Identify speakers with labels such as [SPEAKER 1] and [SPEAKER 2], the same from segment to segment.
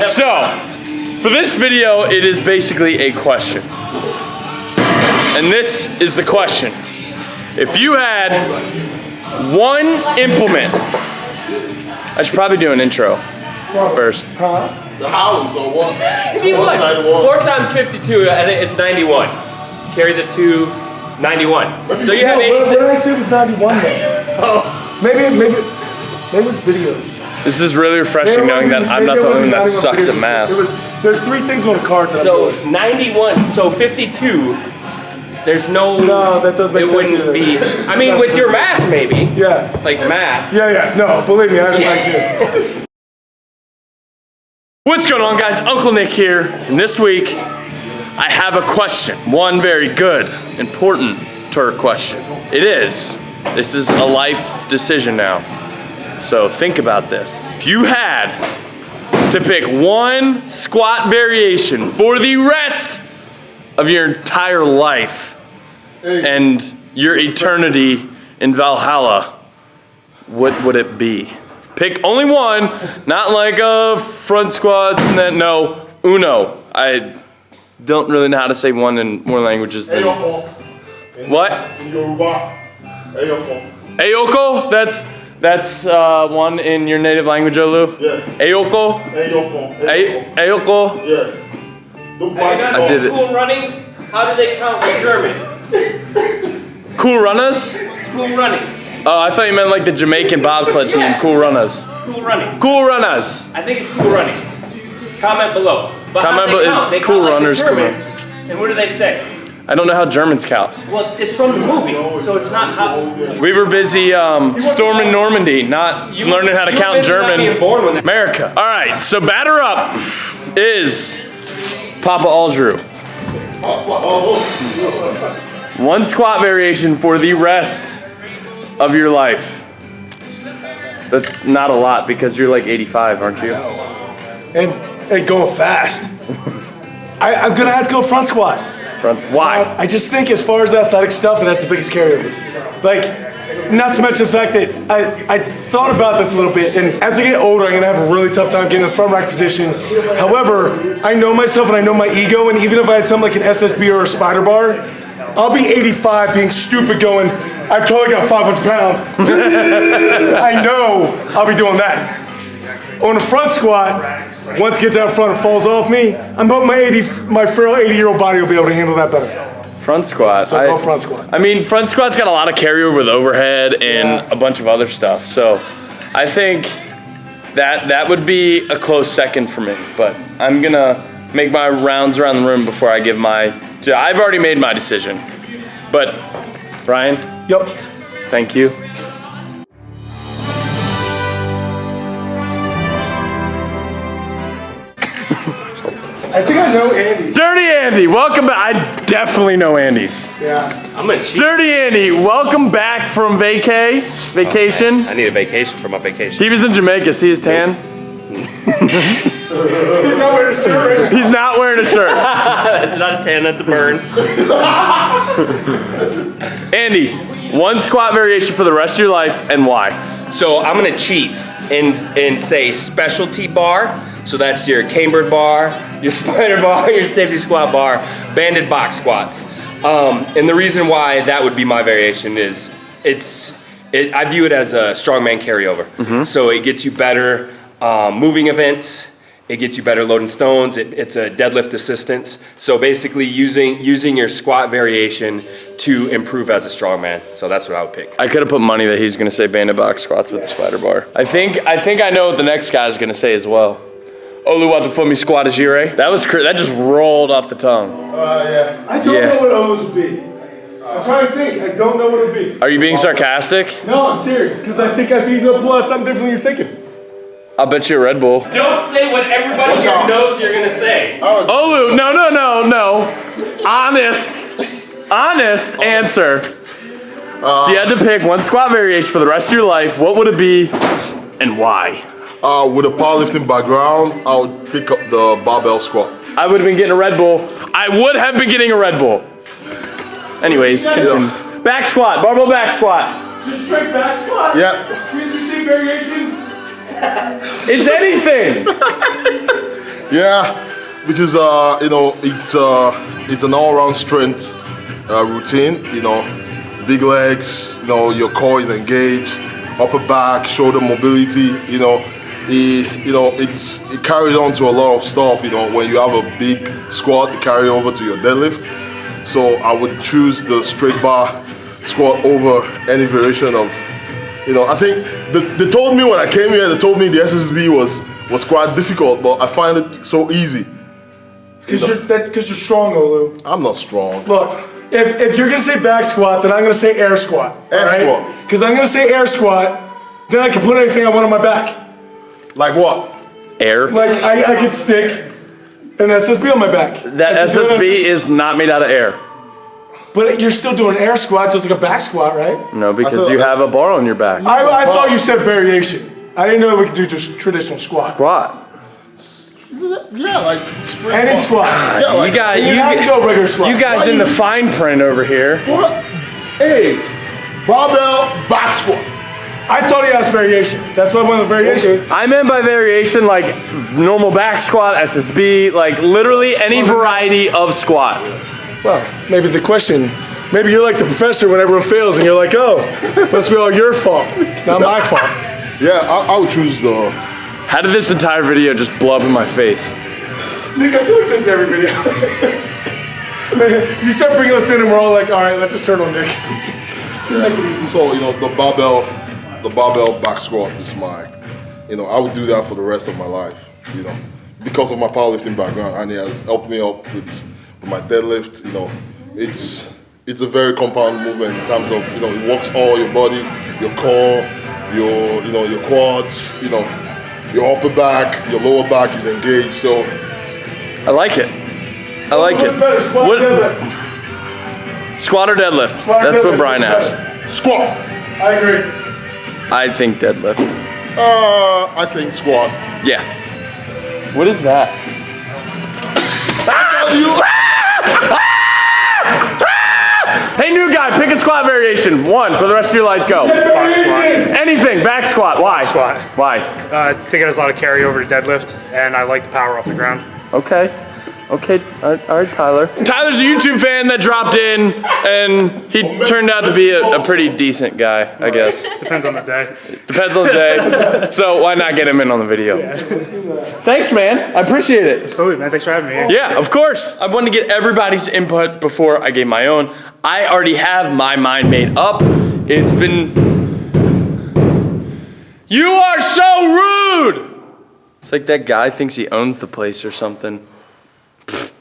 [SPEAKER 1] right, so for this video, it is basically a question. And this is the question. If you had one implement, I should probably do an intro first.
[SPEAKER 2] The Howlands or what?
[SPEAKER 3] 91. 4 times 52, I think it's 91. Carry the 2, 91. So you have 86.
[SPEAKER 4] What did I say with 91 then?
[SPEAKER 3] Oh.
[SPEAKER 4] Maybe it was videos.
[SPEAKER 1] This is really refreshing knowing that I'm not the only one that sucks at math.
[SPEAKER 4] There's 3 things on a card that
[SPEAKER 3] So 91, so 52, there's no
[SPEAKER 4] that does make sense.
[SPEAKER 3] It wouldn't be, I mean with your math maybe.
[SPEAKER 4] Yeah.
[SPEAKER 3] Like math.
[SPEAKER 4] Yeah, no, believe me, I haven't like you.
[SPEAKER 1] What's going on, guys? Uncle Nick here, and this week I have a question. One very good, important question. This is a life decision now. So think about this. If you had to pick one squat variation for the rest of your entire life and your eternity in Valhalla, what would it be? Pick only one, not like front squats and then, no, uno. I don't really know how to say one in more languages than... What? Ayoko? That's one in your native language, Olu?
[SPEAKER 2] Yeah.
[SPEAKER 1] Ayoko? Ayoko?
[SPEAKER 2] Yeah.
[SPEAKER 1] I did it.
[SPEAKER 3] Cool runnings, how do they count in German?
[SPEAKER 1] Cool runners?
[SPEAKER 3] Cool runnings.
[SPEAKER 1] Oh, I thought you meant like the Jamaican bobsled team, Cool Runners.
[SPEAKER 3] Cool runnings.
[SPEAKER 1] Cool Runners.
[SPEAKER 3] I think it's cool running. Comment below. But
[SPEAKER 1] Comment
[SPEAKER 3] how do they count? They
[SPEAKER 1] Cool
[SPEAKER 3] count
[SPEAKER 1] Runners,
[SPEAKER 3] like the
[SPEAKER 1] cool.
[SPEAKER 3] Germans. And what do they say?
[SPEAKER 1] I don't know how Germans count.
[SPEAKER 3] Well, it's from the movie, so it's not how...
[SPEAKER 1] We were busy storming Normandy, not learning how to count German. America. All right, so batter up is Papa Aldrew. One squat variation for the rest of your life. That's not a lot because you're like 85, aren't you?
[SPEAKER 4] And going fast. I'm gonna have to go front squat.
[SPEAKER 1] Why?
[SPEAKER 4] I just think as far as athletic stuff, it has the biggest carryover. Like, not to mention the fact that I thought about this a little bit, and as I get older, I'm gonna have a really tough time getting in the front rack position. However, I know myself and I know my ego, and even if I had something like an SSB or a spider bar, I'll be 85 being stupid going, I've totally got 500 pounds. I know I'll be doing that. On a front squat, once it gets out front and falls off me, I'm hoping my frail 80-year-old body will be able to handle that better.
[SPEAKER 1] Front squat.
[SPEAKER 4] So go front squat.
[SPEAKER 1] I mean, front squat's got a lot of carryover with overhead and a bunch of other stuff. So I think that would be a close second for me. But I'm gonna make my rounds around the room before I give I've already made my decision. But Brian?
[SPEAKER 4] Yep.
[SPEAKER 1] Thank you.
[SPEAKER 4] I think I know Andy's.
[SPEAKER 1] Dirty Andy, welcome back. I definitely know Andy's.
[SPEAKER 4] Yeah.
[SPEAKER 3] I'm gonna cheat.
[SPEAKER 1] Dirty Andy, welcome back from vacation.
[SPEAKER 3] I need a vacation for my vacation.
[SPEAKER 1] He was in Jamaica, see his tan?
[SPEAKER 4] He's not wearing a shirt right now.
[SPEAKER 1] He's not wearing a shirt.
[SPEAKER 3] That's not a tan, that's a burn.
[SPEAKER 1] Andy, one squat variation for the rest of your life and why?
[SPEAKER 3] So I'm gonna cheat and say specialty bar. So that's your cambered bar, your spider bar, your safety squat bar, banded box squats. And the reason why that would be my variation is I view it as a strongman carryover. Mm-hmm. So it gets you better moving events. It gets you better loading stones. It's a deadlift assistance. So basically using your squat variation to improve as a strongman. So that's what I would pick.
[SPEAKER 1] I could have put money that he's gonna say banded box squats with the spider bar. I think I know what the next guy's gonna say as well. Olu want to foot me squat a gire. That just rolled off the tongue.
[SPEAKER 2] Yeah.
[SPEAKER 4] I don't know what O's would be. I'm trying to think. I don't know what it would be.
[SPEAKER 1] Are you being sarcastic?
[SPEAKER 4] No, I'm serious. Because I think he's going to pull out something different than you're thinking.
[SPEAKER 1] I'll bet you a Red Bull.
[SPEAKER 3] Don't say what everybody here knows you're gonna say.
[SPEAKER 1] Olu, no. Honest answer. If you had to pick one squat variation for the rest of your life, what would it be and why?
[SPEAKER 2] With a powerlifting background, I would pick up the barbell squat.
[SPEAKER 1] I would have been getting a Red Bull. I would have been getting a Red Bull. Anyways, continue. Back squat, barbell back squat.
[SPEAKER 4] Just straight back squat?
[SPEAKER 2] Yeah.
[SPEAKER 4] Means you see variation?
[SPEAKER 1] It's anything.
[SPEAKER 2] Yeah, because it's an all-round strength routine. Big legs. Your core is engaged. Upper back, shoulder mobility. It carries on to a lot of stuff. When you have a big squat, it carry over to your deadlift. So I would choose the straight bar squat over any variation of. I think they told me when I came here. They told me the SSB was quite difficult, but I find it so easy.
[SPEAKER 4] That's because you're strong, Olu.
[SPEAKER 2] I'm not strong.
[SPEAKER 4] Look, if you're gonna say back squat, then I'm gonna say air squat.
[SPEAKER 2] Air squat.
[SPEAKER 4] Because I'm gonna say air squat, then I can put anything I want on my back.
[SPEAKER 2] Like what?
[SPEAKER 1] Air.
[SPEAKER 4] Like I could stick an SSB on my back.
[SPEAKER 1] That SSB is not made out of air.
[SPEAKER 4] But you're still doing air squat, just like a back squat, right?
[SPEAKER 1] No, because you have a bar on your back.
[SPEAKER 4] I thought you said variation. I didn't know we could do just traditional squat.
[SPEAKER 1] Squat.
[SPEAKER 2] Yeah, like straight
[SPEAKER 4] Any
[SPEAKER 2] bar.
[SPEAKER 4] squat.
[SPEAKER 2] Yeah, like,
[SPEAKER 4] You have to go regular squat.
[SPEAKER 1] You guys in the fine print over here.
[SPEAKER 2] What? Hey, barbell back squat.
[SPEAKER 4] I thought he asked variation. That's why I went with variation.
[SPEAKER 2] Okay.
[SPEAKER 1] I meant by variation like normal back squat, SSB, like literally any variety of squat.
[SPEAKER 4] Well, maybe maybe you're like the professor when everyone fails and you're like, oh, must be all your fault, not my fault.
[SPEAKER 2] Yeah, I would choose the.
[SPEAKER 1] How did this entire video just blow up in my face?
[SPEAKER 4] Nick, I feel like this is every video. You start bringing us in and we're all like, all right, let's just turn on Nick. Just make it easy.
[SPEAKER 2] So the barbell back squat is my. I would do that for the rest of my life. Because of my powerlifting background, and it has helped me up with my deadlift. It's a very compound movement in terms of it works all your body, your core, your quads, your upper back, your lower back is engaged. So
[SPEAKER 1] I like it. I like
[SPEAKER 4] What's
[SPEAKER 1] it.
[SPEAKER 4] better, squat or deadlift?
[SPEAKER 1] Squat or deadlift?
[SPEAKER 4] Squat or
[SPEAKER 1] That's what
[SPEAKER 4] deadlift?
[SPEAKER 1] Brian asked.
[SPEAKER 2] squat.
[SPEAKER 4] I agree.
[SPEAKER 1] I think deadlift.
[SPEAKER 2] I think squat.
[SPEAKER 1] Yeah. What is that? Hey, new guy, pick a squat variation. One for the rest of your life. Go.
[SPEAKER 5] Box squat.
[SPEAKER 1] Anything. Back squat. Why?
[SPEAKER 5] Squat.
[SPEAKER 1] Why?
[SPEAKER 5] I think it has a lot of carryover to deadlift, and I like the power off the ground.
[SPEAKER 1] Okay. Okay. All right, Tyler. Tyler's a YouTube fan that dropped in, and he turned out to be a pretty decent guy, I guess.
[SPEAKER 5] Depends on the day.
[SPEAKER 1] Depends on the day. So why not get him in on the video? Thanks, man. I appreciate it.
[SPEAKER 5] Absolutely, man. Thanks for having me.
[SPEAKER 1] Yeah, of course. I wanted to get everybody's input before I gave my own. I already have my mind made up. It's been... You are so rude! It's like that guy thinks he owns the place or something. Pfft.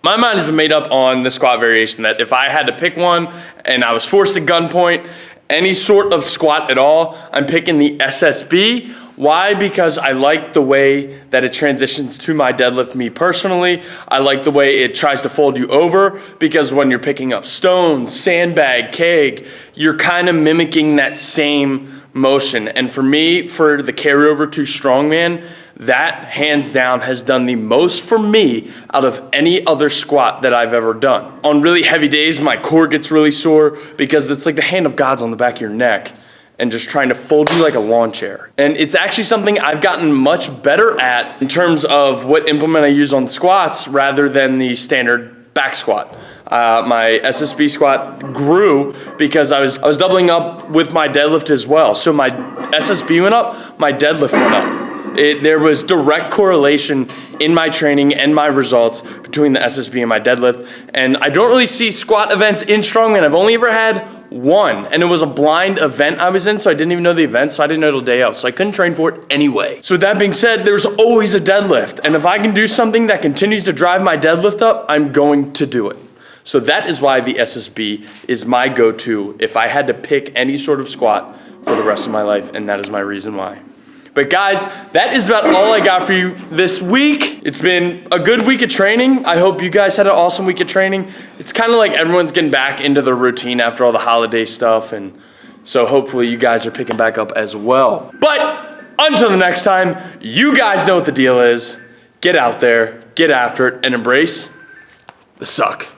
[SPEAKER 1] My mind has been made up on the squat variation that if I had to pick one and I was forced at gunpoint, any sort of squat at all, I'm picking the SSB. Why? Because I like the way that it transitions to my deadlift, me personally. I like the way it tries to fold you over, because when you're picking up stones, sandbag, keg, you're kind of mimicking that same motion. And for me, for the carryover to strongman, that hands down has done the most for me out of any other squat that I've ever done. On really heavy days, my core gets really sore because it's like the hand of God's on the back of your neck and just trying to fold you like a lawn chair. And it's actually something I've gotten much better at in terms of what implement I use on squats rather than the standard back squat. My SSB squat grew because I was doubling up with my deadlift as well. So my SSB went up, my deadlift went up. There was direct correlation in my training and my results between the SSB and my deadlift. And I don't really see squat events in strongman. I've only ever had one, and it was a blind event I was in, so I didn't even know the event, so I didn't know till day of, so I couldn't train for it anyway. So with that being said, there's always a deadlift, and if I can do something that continues to drive my deadlift up, I'm going to do it. So that is why the SSB is my go-to if I had to pick any sort of squat for the rest of my life, and that is my reason why. But guys, that is about all I got for you this week. It's been a good week of training. I hope you guys had an awesome week of training. It's kind of like everyone's getting back into their routine after all the holiday stuff, and so hopefully you guys are picking back up as well. But until the next time, you guys know what the deal is. Get out there, get after it, and embrace the suck.